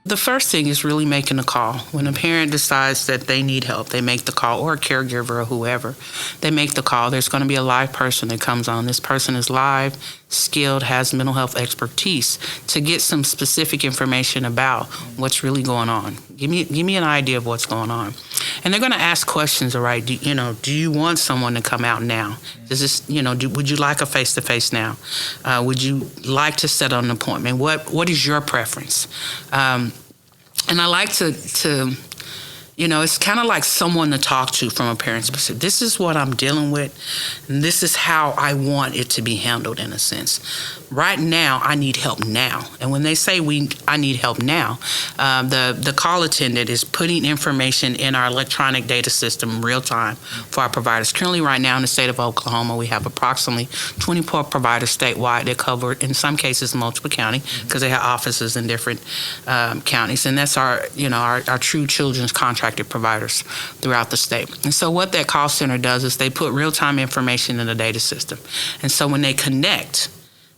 The first thing is really making a call. When a parent decides that they need help, they make the call, or a caregiver or whoever, they make the call. There's going to be a live person that comes on. This person is live, skilled, has mental health expertise to get some specific information about what's really going on. Give me an idea of what's going on. And they're going to ask questions, all right, do you want someone to come out now? Does this, would you like a face-to-face now? Would you like to set an appointment? What is your preference? And I like to it's kind of like someone to talk to from a parent's perspective. This is what I'm dealing with, and this is how I want it to be handled in a sense. Right now, I need help now. And when they say I need help now, the call attendant is putting information in our electronic data system real time for our providers. Currently, right now in the state of Oklahoma, we have approximately 24 providers statewide that cover, in some cases, multiple counties, because they have offices in different counties. And that's our true children's contracted providers throughout the state. And so what that call center does is they put real-time information in the data system. And so when they connect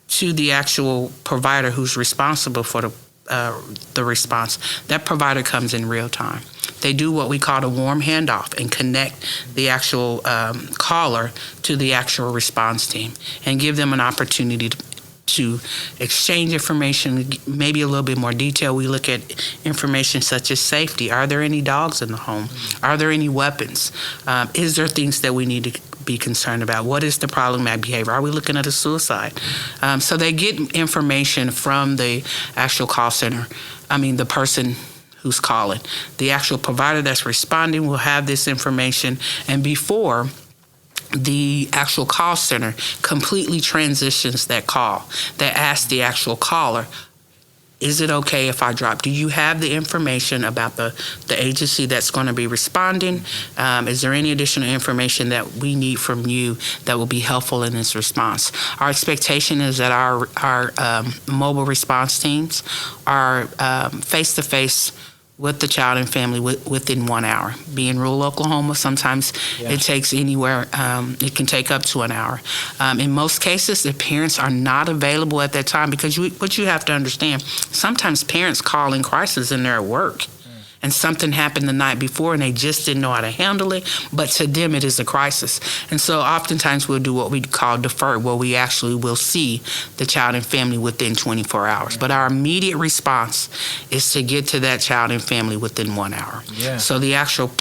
to the actual provider who's responsible for the response, that provider comes in real time. They do what we call a warm handoff and connect the actual caller to the actual response team and give them an opportunity to exchange information, maybe a little bit more detail. We look at information such as safety. Are there any dogs in the home? Are there any weapons? Is there things that we need to be concerned about? What is the problematic behavior? Are we looking at a suicide? So they get information from the actual call center. The person who's calling. The actual provider that's responding will have this information, and before the actual call center completely transitions that call, that asks the actual caller, is it okay if I drop? Do you have the information about the agency that's going to be responding? Is there any additional information that we need from you that will be helpful in this response? Our expectation is that our mobile response teams are face-to-face with the child and family within 1 hour. Being rural Oklahoma, sometimes it takes anywhere, it can take up to an hour. In most cases, the parents are not available at that time because what you have to understand, sometimes parents call in crisis and they're at work. And something happened the night before and they just didn't know how to handle it, but to them it is a crisis. And so oftentimes we'll do what we call deferred, where we actually will see the child and family within 24 hours. But our immediate response is to get to that child and family within 1 hour. Yeah. So the actual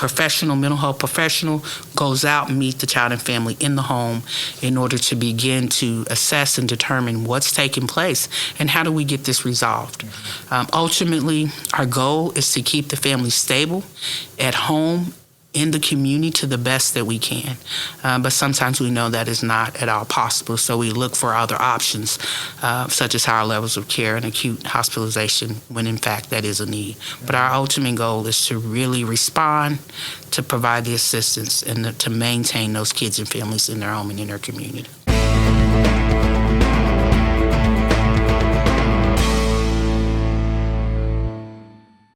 mental health professional goes out and meets the child and family in the home in order to begin to assess and determine what's taking place and how do we get this resolved. Ultimately, our goal is to keep the family stable at home, in the community, to the best that we can. But sometimes we know that is not at all possible, so we look for other options, such as higher levels of care and acute hospitalization when in fact that is a need. But our ultimate goal is to really respond, to provide the assistance, and to maintain those kids and families in their home and in their community.